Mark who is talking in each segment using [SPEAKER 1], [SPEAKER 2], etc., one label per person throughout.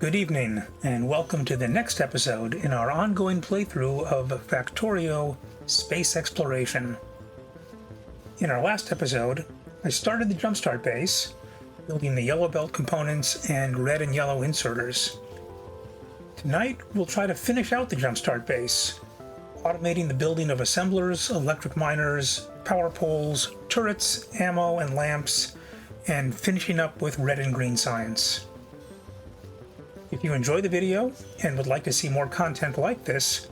[SPEAKER 1] Good evening, and welcome to the next episode in our ongoing playthrough of Factorio Space Exploration. In our last episode, I started the Jumpstart base, building the yellow belt components and red and yellow inserters. Tonight, we'll try to finish out the Jumpstart base, automating the building of assemblers, electric miners, power poles, turrets, ammo, and lamps, and finishing up with red and green science. If you enjoy the video and would like to see more content like this,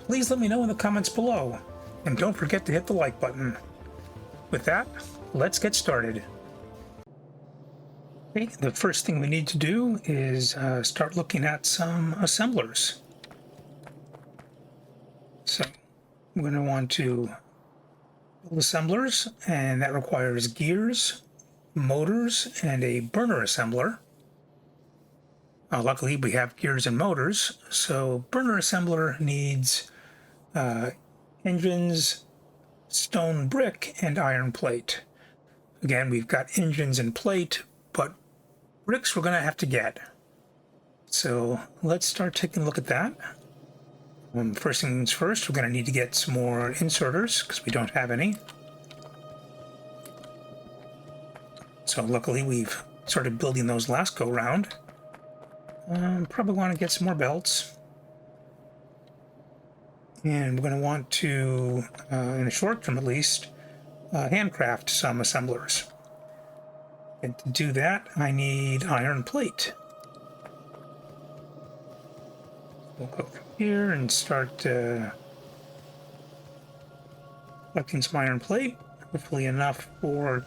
[SPEAKER 1] please let me know in the comments below, and don't forget to hit the like button. With that, let's get started. Okay, the first thing we need to do is start looking at some assemblers. So we're going to want to build assemblers, and that requires gears, motors, and a burner assembler. Luckily, we have gears and motors, so burner assembler needs engines, stone brick, and iron plate. Again, we've got engines and plate, but bricks we're going to have to get. So let's start taking a look at that. First things first, we're going to need to get some more inserters, because we don't have any. So luckily, we've started building those last go-round. Probably want to get some more belts. And we're going to want to, in the short term at least, handcraft some assemblers. And to do that, I need iron plate. We'll go from here and start collecting some iron plate. Hopefully enough for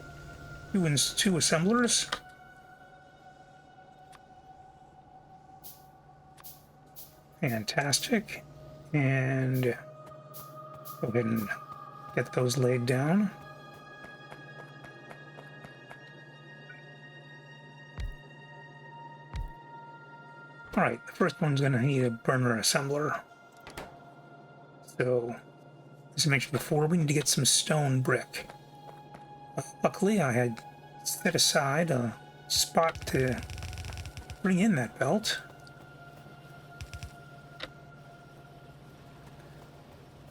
[SPEAKER 1] two assemblers. Fantastic. And go ahead and get those laid down. All right, the first one's going to need a burner assembler. So, as I mentioned before, we need to get some stone brick. Luckily, I had set aside a spot to bring in that belt.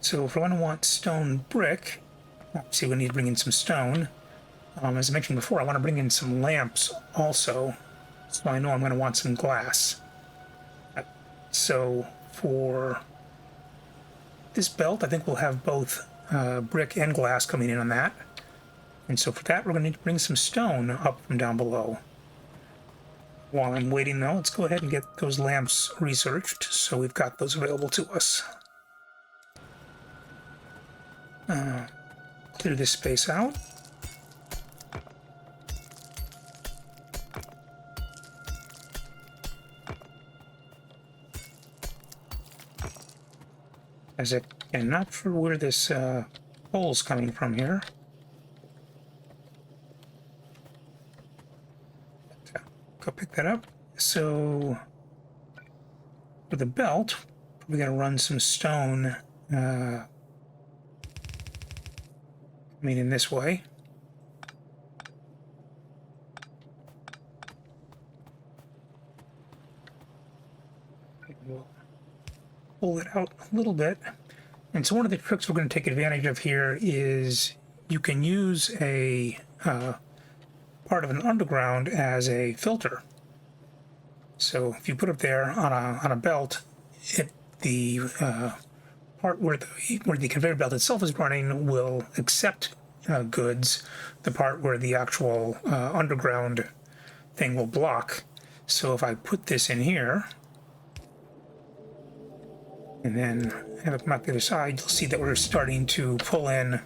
[SPEAKER 1] So if I want stone brick, obviously we need to bring in some stone. As I mentioned before, I want to bring in some lamps also, so I know I'm going to want some glass. So for this belt, I think we'll have both brick and glass coming in on that. And so for that, we're going to need to bring some stone up from down below. While I'm waiting though, let's go ahead and get those lamps researched so we've got those available to us. Clear this space out. As I'm not sure where this pole's coming from here. Go pick that up. So for the belt, we're going to run some stone coming in this way. We'll pull it out a little bit. And so one of the tricks we're going to take advantage of here is you can use a part of an underground as a filter. So if you put it there on a belt, the part where the conveyor belt itself is running will accept goods. The part where the actual underground thing will block. So if I put this in here and then have it come out the other side, you'll see that we're starting to pull in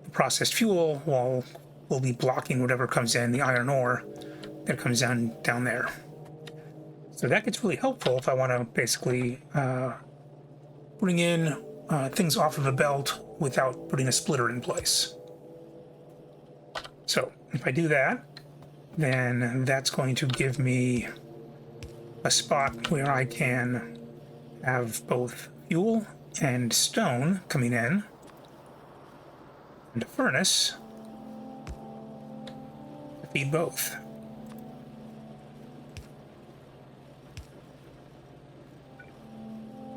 [SPEAKER 1] the processed fuel while we'll be blocking whatever comes in, the iron ore that comes down there. So that gets really helpful if I want to basically bring in things off of a belt without putting a splitter in place. So if I do that, then that's going to give me a spot where I can have both fuel and stone coming in, and a furnace to feed both.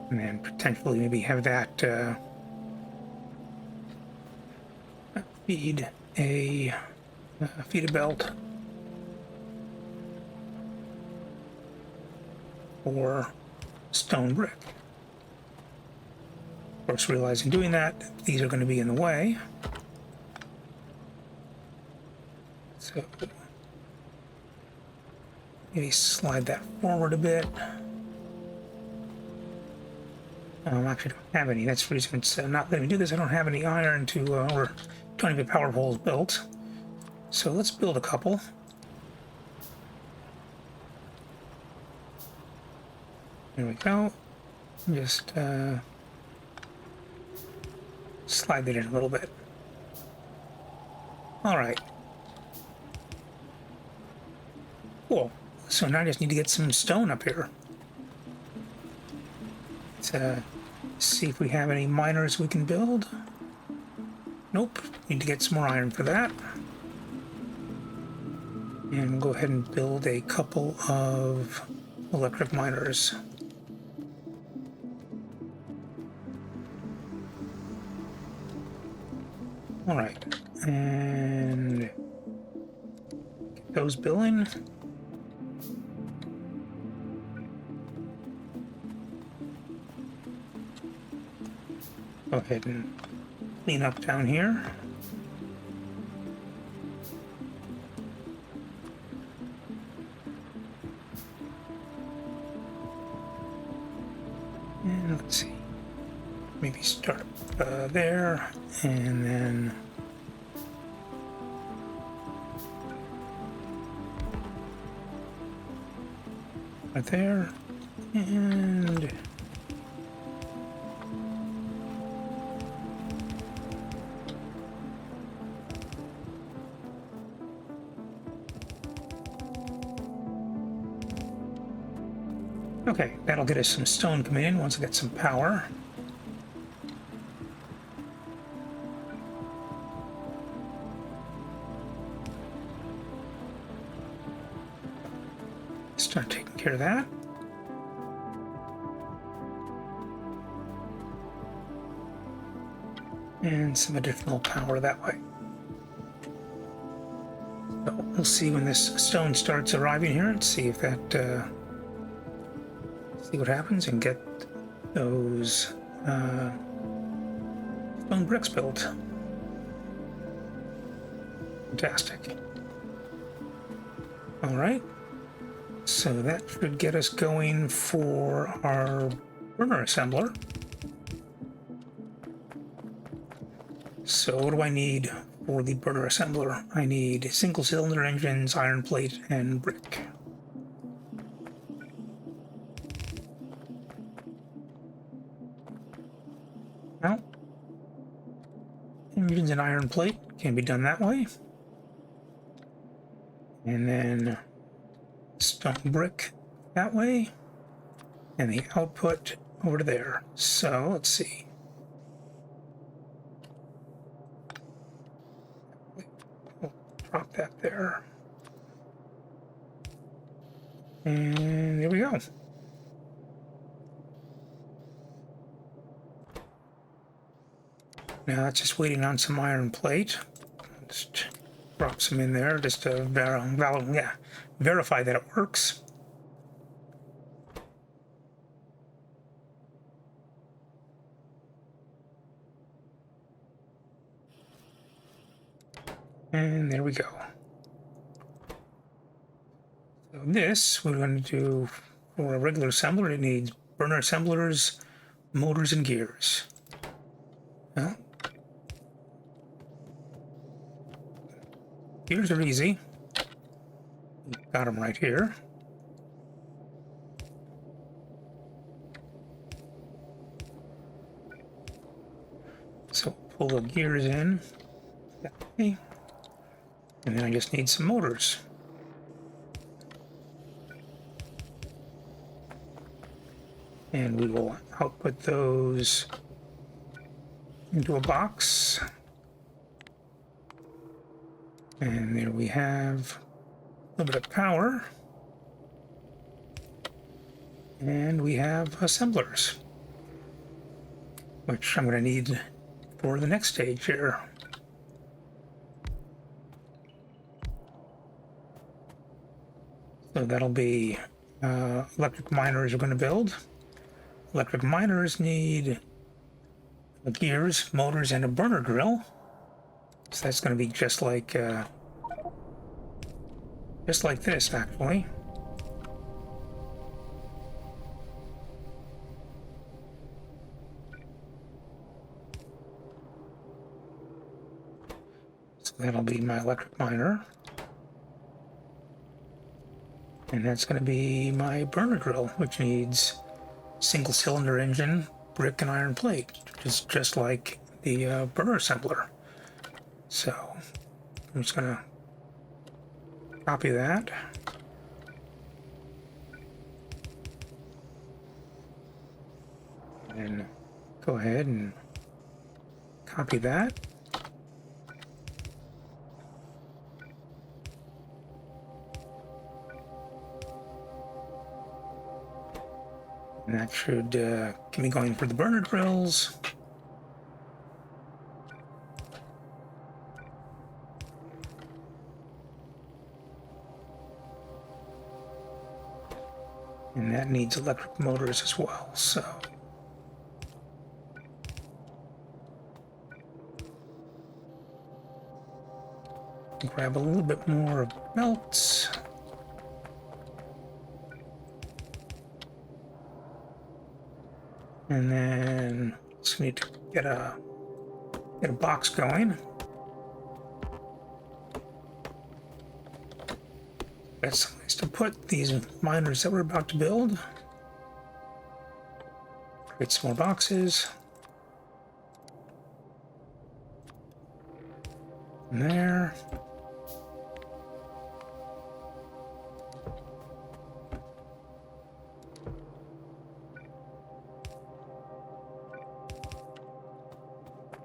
[SPEAKER 1] And then potentially maybe have that feed a belt or stone brick. Of course, realizing doing that, these are going to be in the way. So maybe slide that forward a bit. I actually don't have any. That's the reason it's not letting me do this. I don't have any iron to, or don't have any power poles built. So let's build a couple. There we go. Just slide that in a little bit. All right. Cool. So now I just need to get some stone up here. Let's see if we have any miners we can build. Nope. Need to get some more iron for that. And we'll go ahead and build a couple of electric miners. All right. And get those billing. Go ahead and clean up down here. And let's see, maybe start there, and then right there, and okay, that'll get us some stone coming in once I get some power. Start taking care of that. And some additional power that way. So we'll see when this stone starts arriving here and see if that see what happens and get those stone bricks built. Fantastic. All right. So that should get us going for our burner assembler. So what do I need for the burner assembler? I need single cylinder engines, iron plate, and brick. Now, engines and iron plate can be done that way. And then stone brick that way. And the output over there. So let's see. We'll drop that there. And there we go. Now that's just waiting on some iron plate. Just drop some in there just to verify that it works. And there we go. So this we're going to do for a regular assembler. It needs burner assemblers, motors, and gears. Well, gears are easy. Got them right here. So pull the gears in that way. And then I just need some motors. And we will output those into a box. And there we have a little bit of power. And we have assemblers. which I'm going to need for the next stage here. So that'll be electric miners are going to build. Electric miners need gears, motors, and a burner drill. So that's going to be just like this, actually. So that'll be my electric miner. And that's going to be my burner drill, which needs single cylinder engine, brick, and iron plate, just like the burner assembler. So I'm just going to copy that. And go ahead and copy that. And that should get me going for the burner drills. And that needs electric motors as well, so. Grab a little bit more of belts. And then just need to get a box going. That's some place to put these miners that we're about to build. Create some more boxes. And there.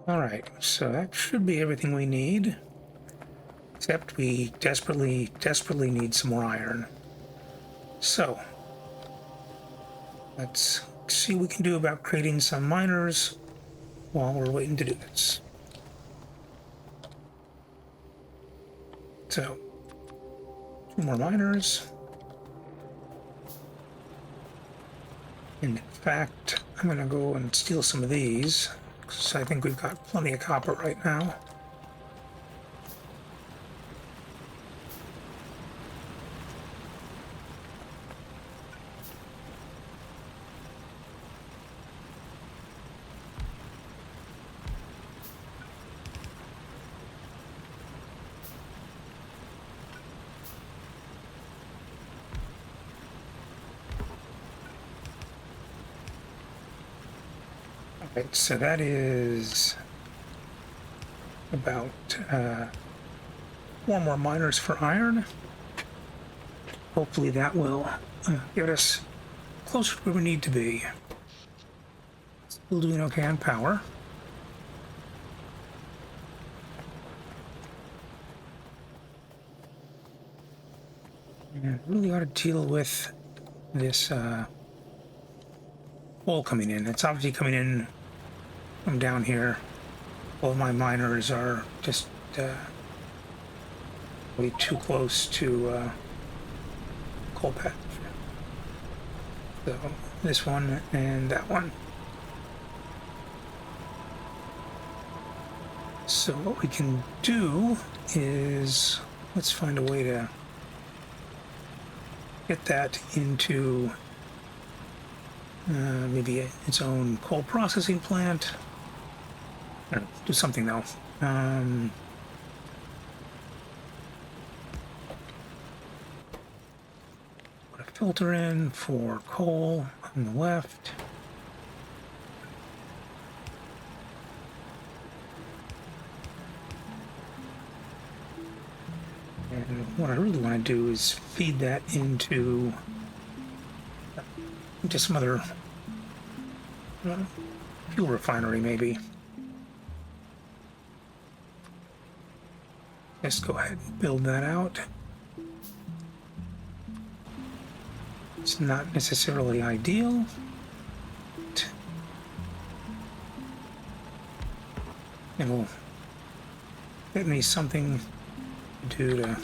[SPEAKER 1] All right, so that should be everything we need. Except we desperately need some more iron. So, let's see what we can do about creating some miners while we're waiting to do this. So, 2 more miners. And in fact, I'm gonna go and steal some of these, because I think we've got plenty of copper right now. Right, so that is about 4 more miners for iron. Hopefully that will get us closer to where we need to be. Still doing okay on power. And really ought to deal with this coal coming in. It's obviously coming in from down here. All my miners are just way too close to coal patch. So this one and that one. So what we can do is let's find a way to get that into maybe its own coal processing plant. Do something though. Put a filter in for coal on the left. And what I really want to do is feed that into some other fuel refinery, maybe. Let's go ahead and build that out. It's not necessarily ideal. It'll get me something to do to...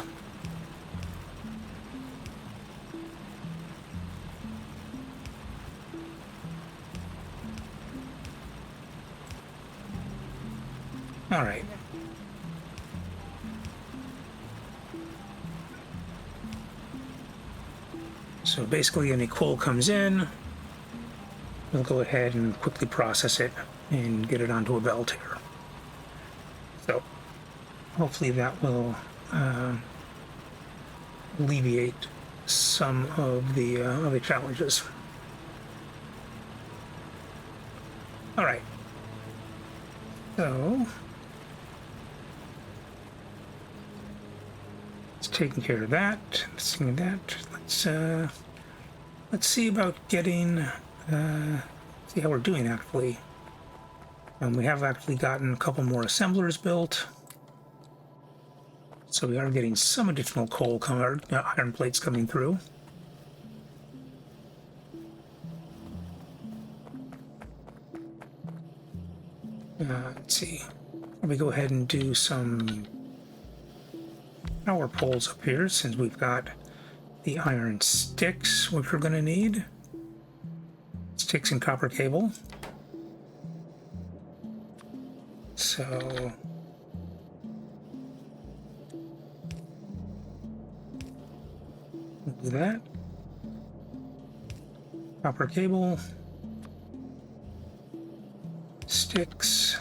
[SPEAKER 1] All right. So basically any coal comes in, we'll go ahead and quickly process it and get it onto a belt here. So hopefully that will alleviate some of the challenges. All right. So it's taking care of that. Seeing that, let's see about getting see how we're doing actually. We have actually gotten a couple more assemblers built, so we are getting some additional coal iron plates coming through. Let's see. Let me go ahead and do some power poles up here since we've got the iron sticks, which we're going to need. Sticks and copper cable. So we'll do that. Copper cable. Sticks.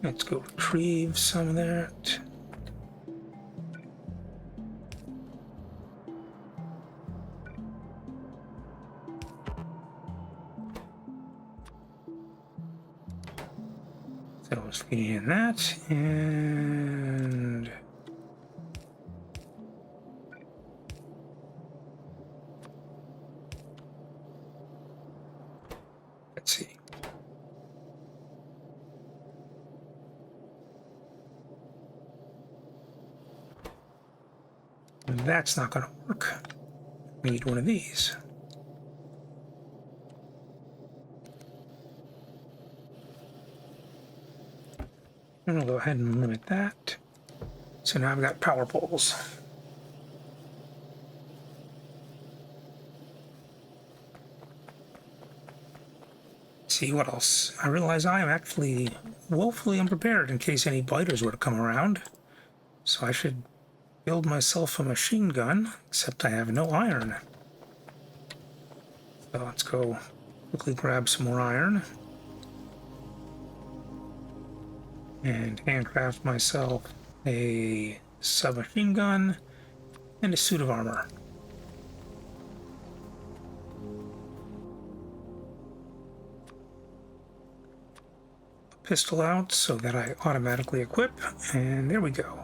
[SPEAKER 1] Let's go retrieve some of that. So let's feed in that, and let's see. That's not going to work. We need one of these. I'm going to go ahead and limit that. So now I've got power poles. See what else? I realize I am actually woefully unprepared in case any biters were to come around. So I should build myself a machine gun, except I have no iron. So let's go quickly grab some more iron. And handcraft myself a submachine gun and a suit of armor. Pistol out so that I automatically equip, and there we go.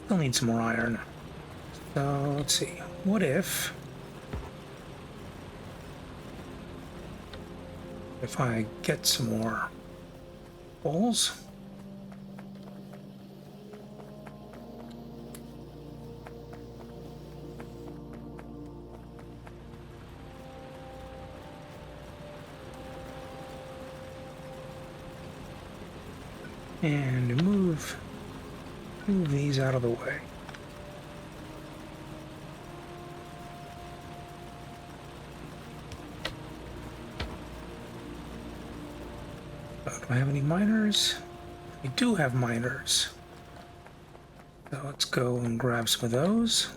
[SPEAKER 1] Still need some more iron. So let's see, what if I get some more poles? And move these out of the way. Do I have any miners? I do have miners. So let's go and grab some of those.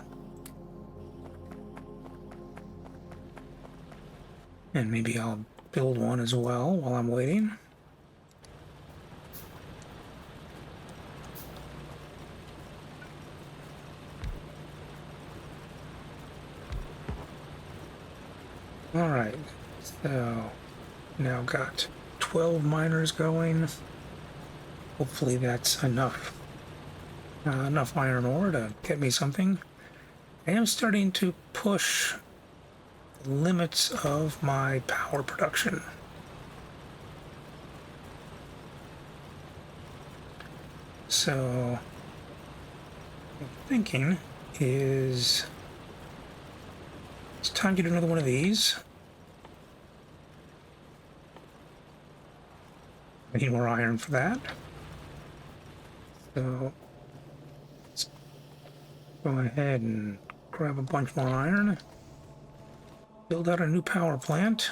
[SPEAKER 1] And maybe I'll build one as well while I'm waiting. All right, so now got 12 miners going. Hopefully that's enough iron ore to get me something. I am starting to push the limits of my power production. So what I'm thinking is it's time to do another one of these. I need more iron for that. So let's go ahead and grab a bunch more iron. Build out a new power plant.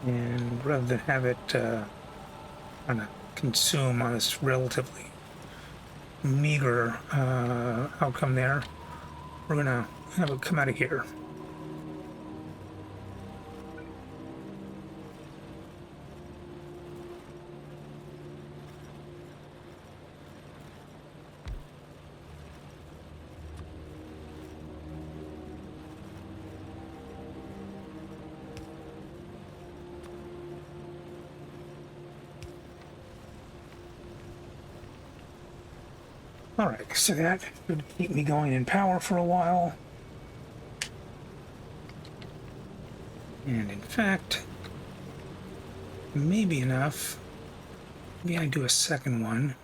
[SPEAKER 1] And rather than have it kind of consume on this relatively meager outcome there, we're gonna have it come out of here. Alright, so that should keep me going in power for a while. And in fact, maybe enough. Maybe I do a second one.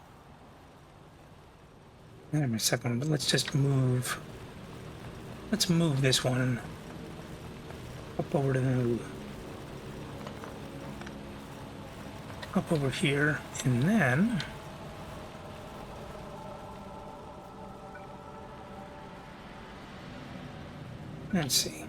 [SPEAKER 1] I have my second one, but let's just move. Let's move this one up over to up over here, and then let's see.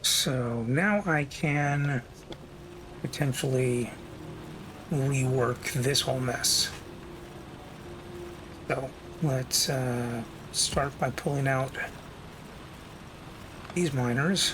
[SPEAKER 1] So now I can potentially rework this whole mess. So let's start by pulling out these miners.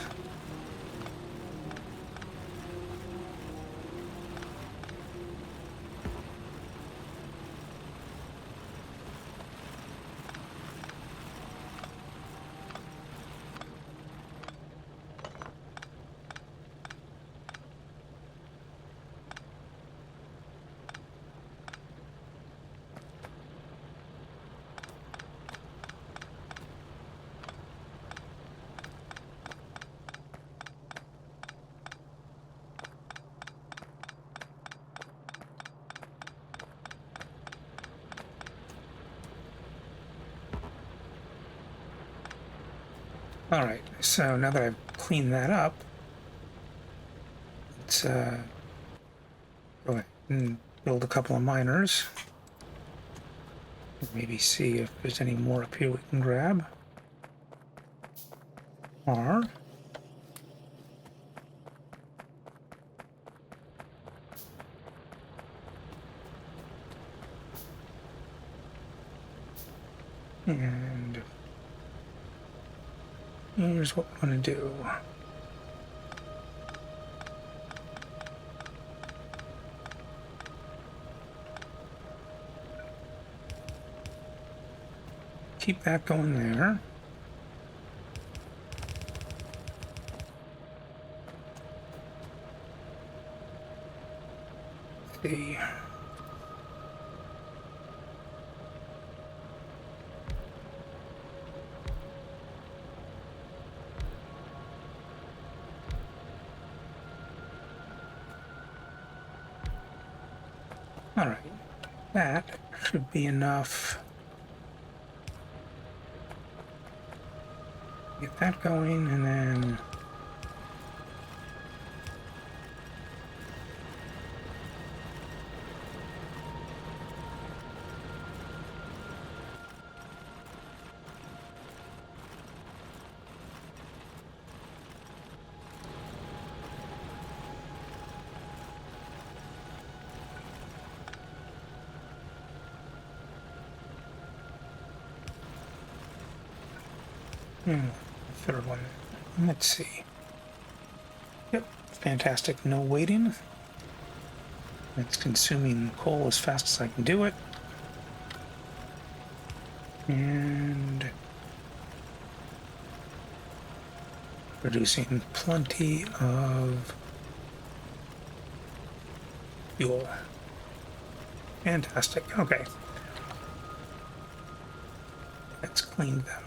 [SPEAKER 1] All right, so now that I've cleaned that up, let's go ahead and build a couple of miners. Maybe see if there's any more up here we can grab. Or and here's what we're going to do. Keep that going there. Let's see. All right, that should be enough. Get that going, and then third one. Let's see. Yep, fantastic. No waiting. It's consuming coal as fast as I can do it. And producing plenty of fuel. Fantastic. Okay. Let's clean that up.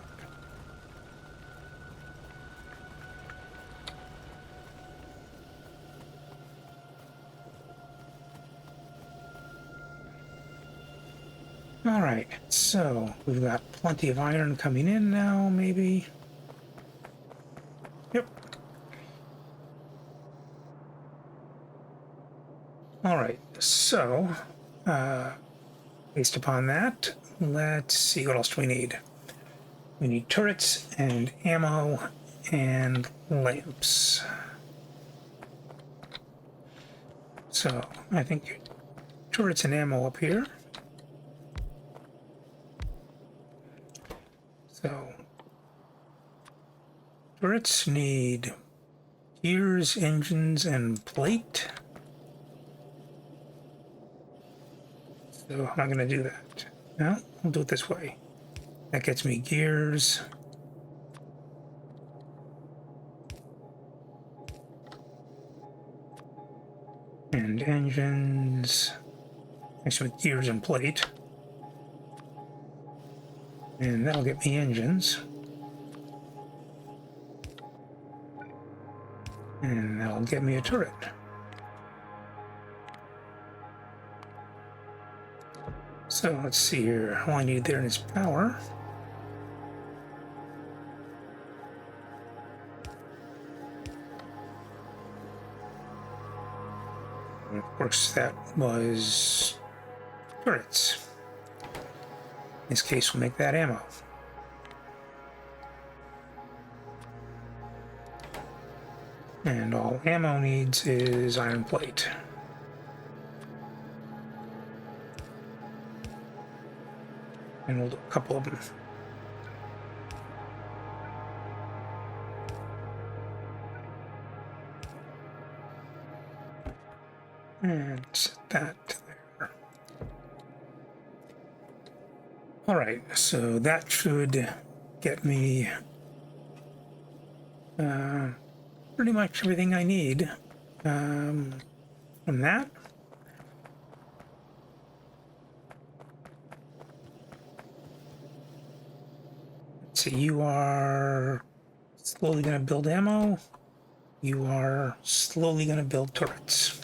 [SPEAKER 1] All right, so we've got plenty of iron coming in now, maybe. Yep. All right, so based upon that, let's see, what else do we need? We need turrets and ammo and lamps. So I think turrets and ammo up here. So turrets need gears, engines, and plate. So how am I going to do that? No, I'll do it this way. That gets me gears. And engines. Actually, with gears and plate. And that'll get me engines. And that'll get me a turret. So let's see here. All I need there is power. And of course, that was turrets. In this case, we'll make that ammo. And all ammo needs is iron plate. And we'll do a couple of them. And set that there. All right, so that should get me pretty much everything I need from that. Let's see, you are slowly going to build ammo. You are slowly going to build turrets.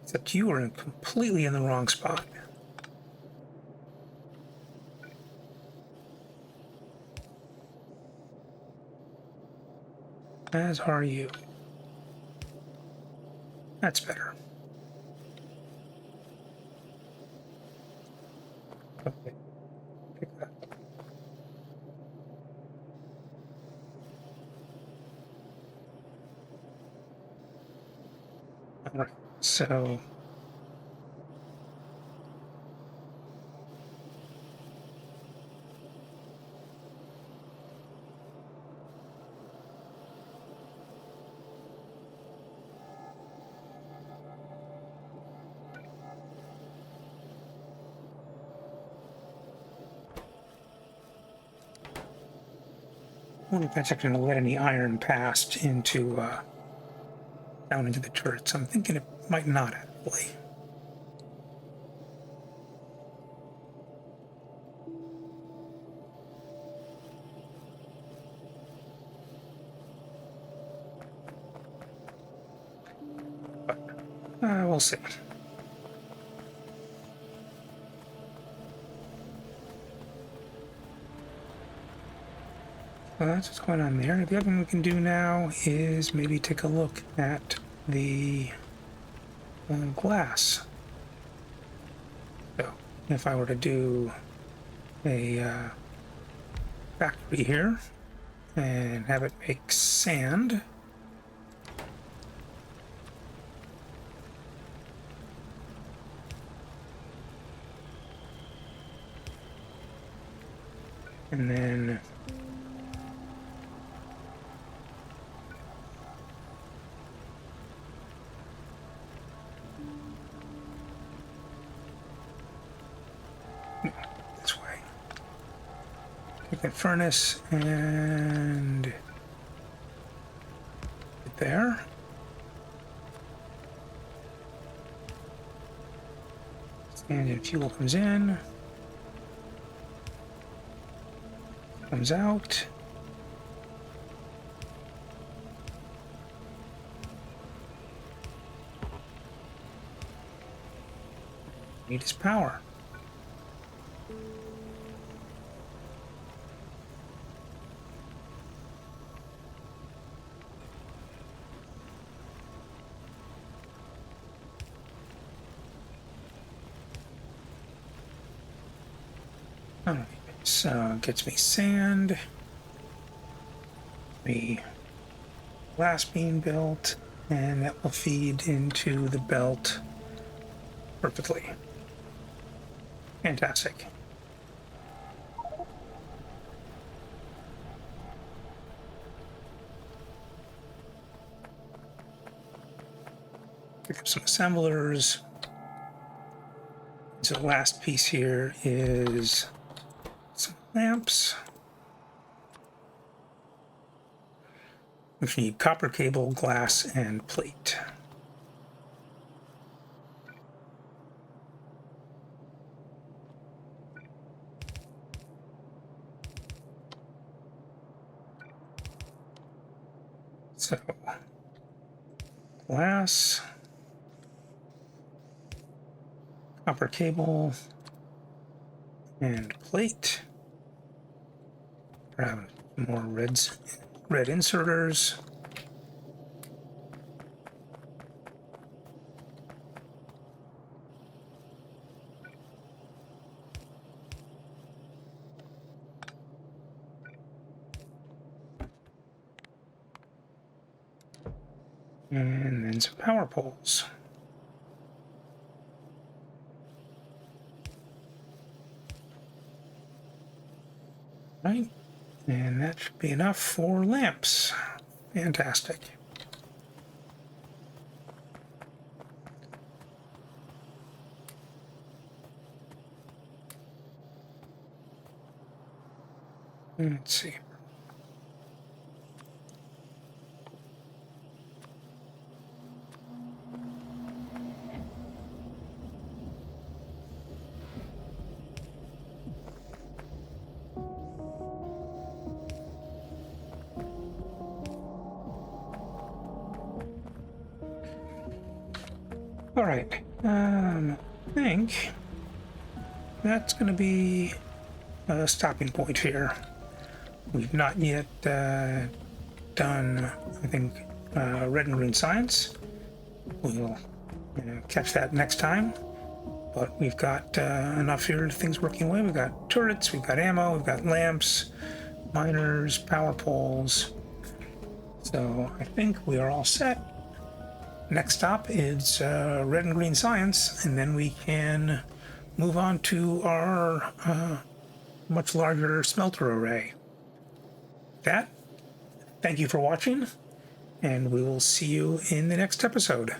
[SPEAKER 1] Except you are completely in the wrong spot. As are you. That's better. Okay. Pick that. All right. So I wonder if that's actually going to let any iron pass into down into the turrets. I'm thinking it might not actually. But we'll see. So that's what's going on there. The other thing we can do now is maybe take a look at the glass. So if I were to do a factory here and have it make sand, and then this way. Take that furnace and get there. And then fuel comes in. Comes out. Need his power. Alright, so gets me sand. Me glass being built, and that will feed into the belt perfectly. Fantastic. Pick up some assemblers. So the last piece here is some lamps. We need copper cable, glass, and plate. So, glass, copper cable, and plate. Grab more red inserters. And then some power poles. Right, and that should be enough for lamps. Fantastic. Let's see. All right, I think that's going to be a stopping point here. We've not yet done, I think, red and green science. We'll catch that next time. But we've got enough here, things working away. We've got turrets, we've got ammo, we've got lamps, miners, power poles. So I think we are all set. Next stop is red and green science, and then we can move on to our much larger smelter array. Thank you for watching, and we will see you in the next episode.